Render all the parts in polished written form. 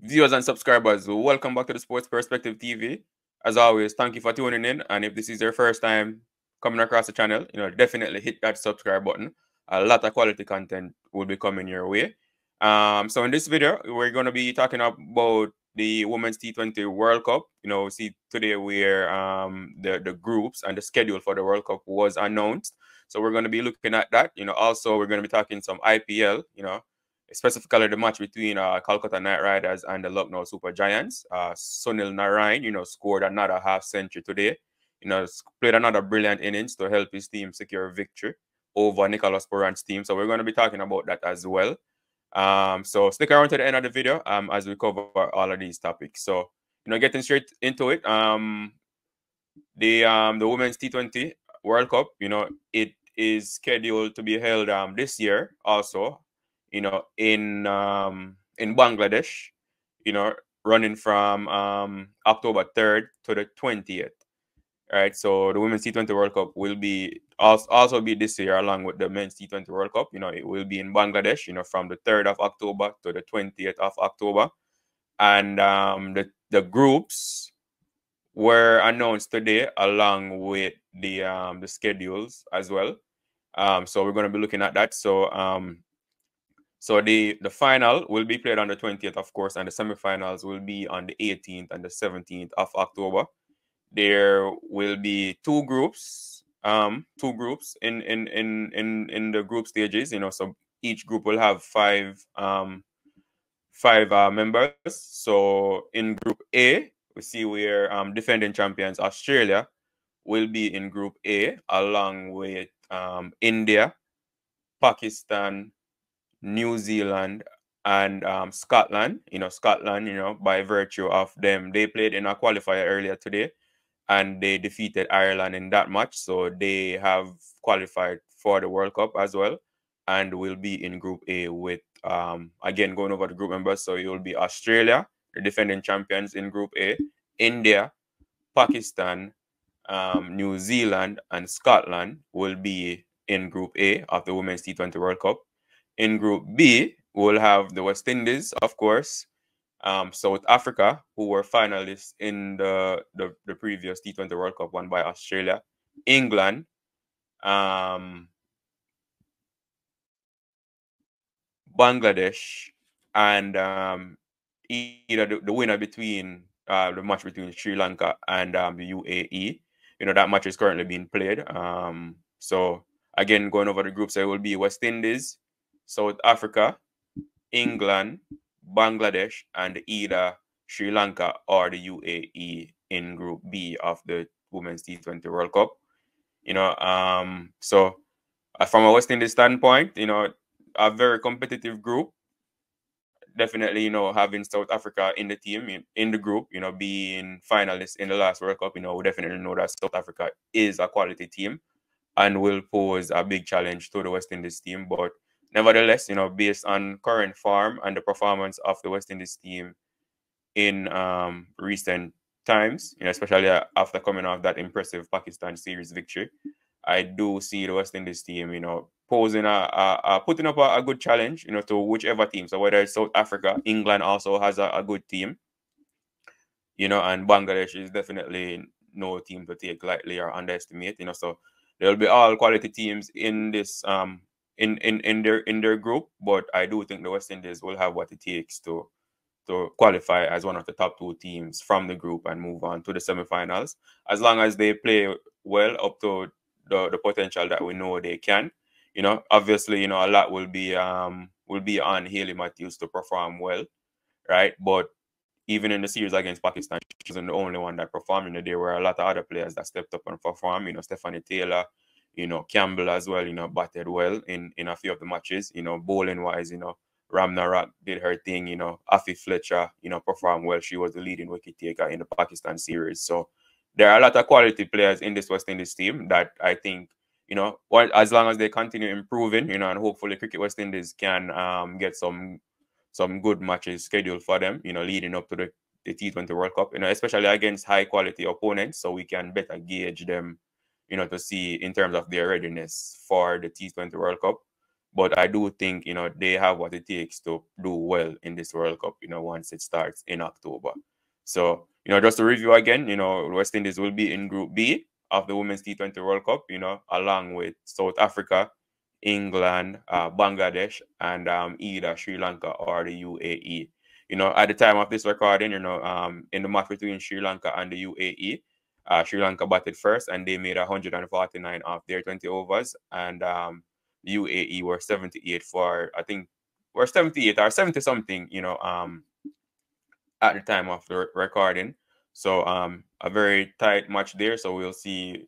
Viewers and subscribers, welcome back to the Sports Perspective TV. As always, thank you for tuning in. And if this is your first time coming across the channel, definitely hit that subscribe button. A lot of quality content will be coming your way. So in this video, we're going to be talking about the Women's T20 World Cup. See today where the groups and the schedule for the World Cup was announced. So we're going to be looking at that. Also we're going to be talking some IPL. Specifically the match between Calcutta Knight Riders and the Lucknow Super Giants. Sunil Narine, scored another half century today. Played another brilliant innings to help his team secure victory over Nicholas Pooran'S team. So we're going to be talking about that as well. So stick around to the end of the video as we cover all of these topics. So, getting straight into it, the Women's T20 World Cup, it is scheduled to be held this year also, in Bangladesh, running from October 3rd to the 20th. Right, so the Women's T20 World Cup will be also be this year along with the Men's T20 World Cup. It will be in Bangladesh, from the 3rd of October to the 20th of October. And the groups were announced today along with the schedules as well. So we're going to be looking at that. So the final will be played on the 20th, of course, and the semifinals will be on the 18th and the 17th of October. There will be two groups in the group stages. So each group will have five members. So in Group A, we see where defending champions Australia will be in Group A, along with India, Pakistan, New Zealand, and Scotland. Scotland, by virtue of them, they played in a qualifier earlier today, and they defeated Ireland in that match. So they have qualified for the World Cup as well, and will be in Group A with, again, going over the group members. So it will be Australia, the defending champions in Group A, India, Pakistan, New Zealand, and Scotland will be in Group A of the Women's T20 World Cup. In Group B, we'll have the West Indies, of course, South Africa, who were finalists in the previous T20 World Cup won by Australia, England, Bangladesh, and either the winner between the match between Sri Lanka and the UAE. That match is currently being played. So again, going over the groups, there will be West Indies, South Africa, England, Bangladesh, and either Sri Lanka or the UAE in Group B of the Women's T20 World Cup. So from a West Indies standpoint, a very competitive group. Definitely, having South Africa in the team, in the group, being finalists in the last World Cup, we definitely know that South Africa is a quality team and will pose a big challenge to the West Indies team. But nevertheless, based on current form and the performance of the West Indies team in recent times, especially after coming off that impressive Pakistan series victory, I do see the West Indies team, posing putting up a good challenge, to whichever team. So whether it's South Africa, England also has a good team, and Bangladesh is definitely no team to take lightly or underestimate, So there'll be all quality teams in this in their group, but I do think the West Indies will have what it takes to qualify as one of the top two teams from the group and move on to the semifinals, as long as they play well up to the potential that we know they can. Obviously, a lot will be on Hayley Matthews to perform well, right? But even in the series against Pakistan, she wasn't the only one that performed. There were a lot of other players that stepped up and performed. Stefanie Taylor, Campbell as well, batted well in a few of the matches. Bowling wise, Ramharack did her thing. Afi Fletcher, performed well. She was the leading wicket taker in the Pakistan series. So there are a lot of quality players in this West Indies team that I think, as long as they continue improving, and hopefully Cricket West Indies can get some good matches scheduled for them, leading up to the T20 World Cup, especially against high quality opponents, so we can better gauge them, to see in terms of their readiness for the T20 World Cup. But I do think, they have what it takes to do well in this World Cup, once it starts in October. So, just to review again, West Indies will be in Group B of the Women's T20 World Cup, along with South Africa, England, Bangladesh, and either Sri Lanka or the UAE. At the time of this recording, in the match between Sri Lanka and the UAE, Sri Lanka batted first and they made 149 of their 20 overs, and UAE were 78 for, I think, were 78 or 70 something, at the time of the recording. So a very tight match there. So we'll see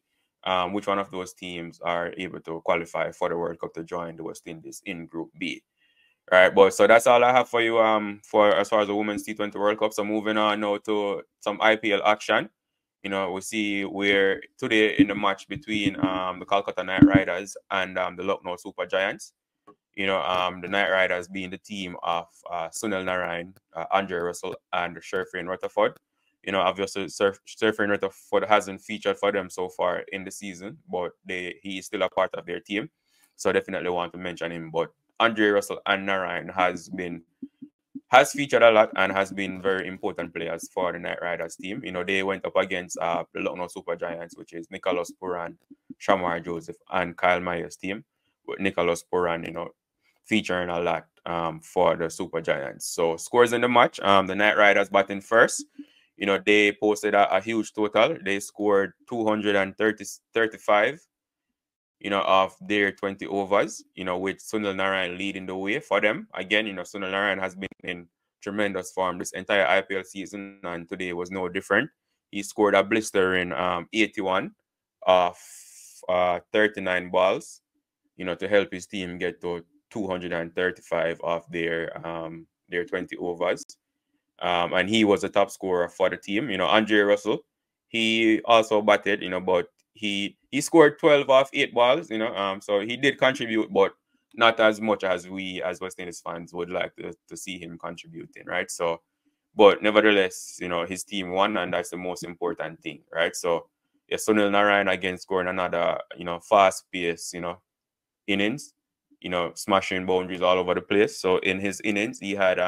which one of those teams are able to qualify for the World Cup to join the West Indies in Group B. All right, boys. So that's all I have for you for as far as the Women's T20 World Cup. So moving on now to some IPL action. We see where today in the match between the Calcutta Knight Riders and the Lucknow Super Giants. The Knight Riders being the team of Sunil Narine, Andre Russell, and Sherfane Rutherford. Obviously, Sherfane Rutherford hasn't featured for them so far in the season, but he is still a part of their team. So definitely want to mention him. But Andre Russell and Narine has featured a lot and has been very important players for the Knight Riders team. They went up against the Lucknow Super Giants, which is Nicholas Pooran, Shamar Joseph, and Kyle Myers' team, with Nicholas Pooran, featuring a lot for the Super Giants. So scores in the match, the Knight Riders batting first. They posted a huge total. They scored 235, of their 20 overs, with Sunil Narine leading the way for them. Again, Sunil Narine has been in tremendous form this entire IPL season, and today was no different. He scored a blistering 81 of 39 balls, to help his team get to 235 of their 20 overs. And he was the top scorer for the team. Andre Russell, he also batted, but he scored 12 off 8 balls, so he did contribute, but not as much as we as West Indies fans would like to see him contributing, right? So, but nevertheless, his team won, and that's the most important thing, right? So, yeah, Sunil Narine again scoring another, fast pace, innings, smashing boundaries all over the place. So in his innings, he had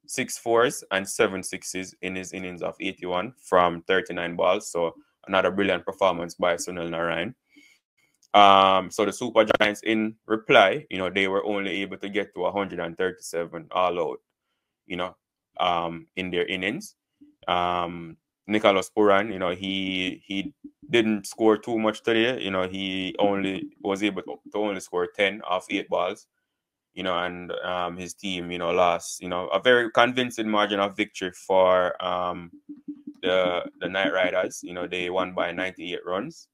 6 fours and 7 sixes in his innings of 81 from 39 balls. So another brilliant performance by Sunil Narine. So the Super Giants, in reply, they were only able to get to 137 all out, in their innings. Nicholas Pooran, he didn't score too much today. He only was able to only score 10 off 8 balls. And his team, lost, a very convincing margin of victory for the Knight Riders. They won by 98 runs.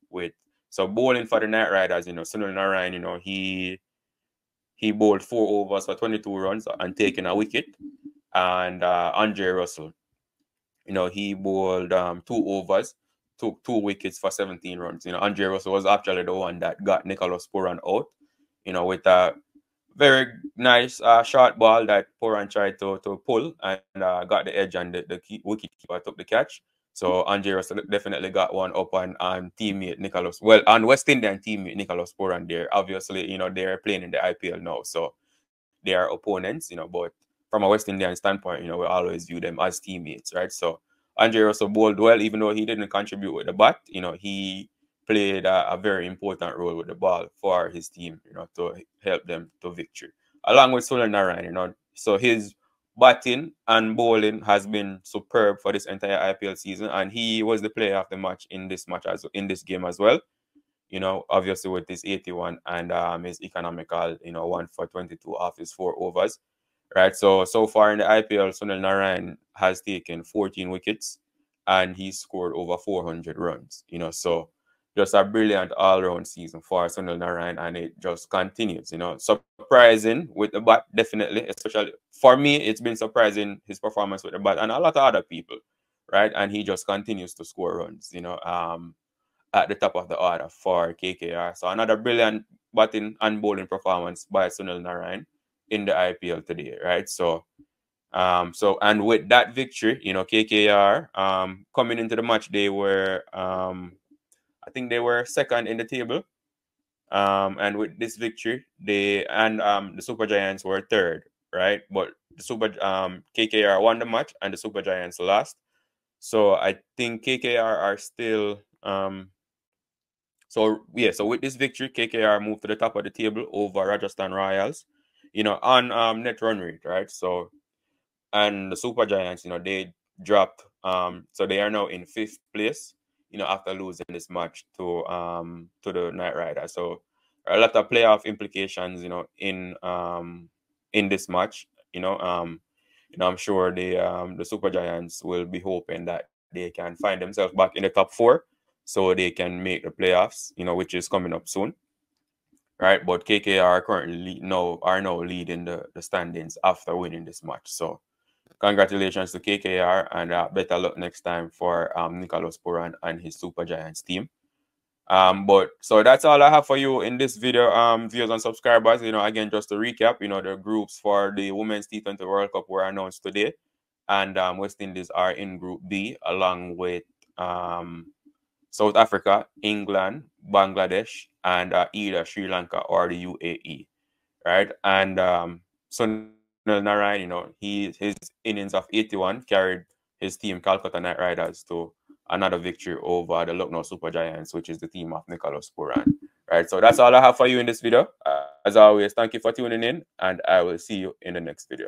So bowling for the Knight Riders, Sunil Narine, he bowled 4 overs for 22 runs and taking a wicket. And Andre Russell, he bowled 2 overs, took 2 wickets for 17 runs. Andre Russell was actually the one that got Nicholas Pooran out, with a very nice short ball that Pooran tried to pull and got the edge, and the wicket keeper took the catch. So Andre Russell definitely got one up on teammate Nicholas. Well, on West Indian teammate Nicholas Pooran there. Obviously, they're playing in the IPL now, so they are opponents, but from a West Indian standpoint, we always view them as teammates, right? So Andre Russell bowled well, even though he didn't contribute with the bat. He played a very important role with the ball for his team, to help them to victory. Along with Sunil Narine, so his batting and bowling has been superb for this entire IPL season, and he was the player of the match in this game as well. Obviously with his 81 and his economical, 1 for 22 off his 4 overs. Right. So far in the IPL, Sunil Narine has taken 14 wickets and he scored over 400 runs. So just a brilliant all-round season for Sunil Narine, and it just continues. Surprising with the bat, definitely, especially for me. It's been surprising, his performance with the bat, and a lot of other people, right? And he just continues to score runs. At the top of the order for KKR. So another brilliant batting and bowling performance by Sunil Narine in the IPL today, right? So and with that victory, KKR coming into the match, they were I think they were second in the table. And with this victory, the Super Giants were third, right? But the KKR won the match and the Super Giants lost. So I think KKR are still so with this victory, KKR moved to the top of the table over Rajasthan Royals, on net run rate, right? So, and the Super Giants, they dropped, so they are now in fifth place, after losing this match to the Knight Riders. So a lot of playoff implications, in this match, I'm sure the Super Giants will be hoping that they can find themselves back in the top four, so they can make the playoffs, which is coming up soon, right? But KKR currently are now leading the standings after winning this match. So congratulations to KKR, and better luck next time for Nicholas Pooran and his Super Giants team. But so that's all I have for you in this video, viewers and subscribers. Again, just to recap, the groups for the Women's T20 World Cup were announced today, and West Indies are in Group B along with South Africa, England, Bangladesh, and either Sri Lanka or the UAE, right? And Sunil Narine, his innings of 81 carried his team Calcutta Knight Riders to another victory over the Lucknow Super Giants, which is the team of Nicholas Pooran. Right, so that's all I have for you in this video. As always, thank you for tuning in, and I will see you in the next video.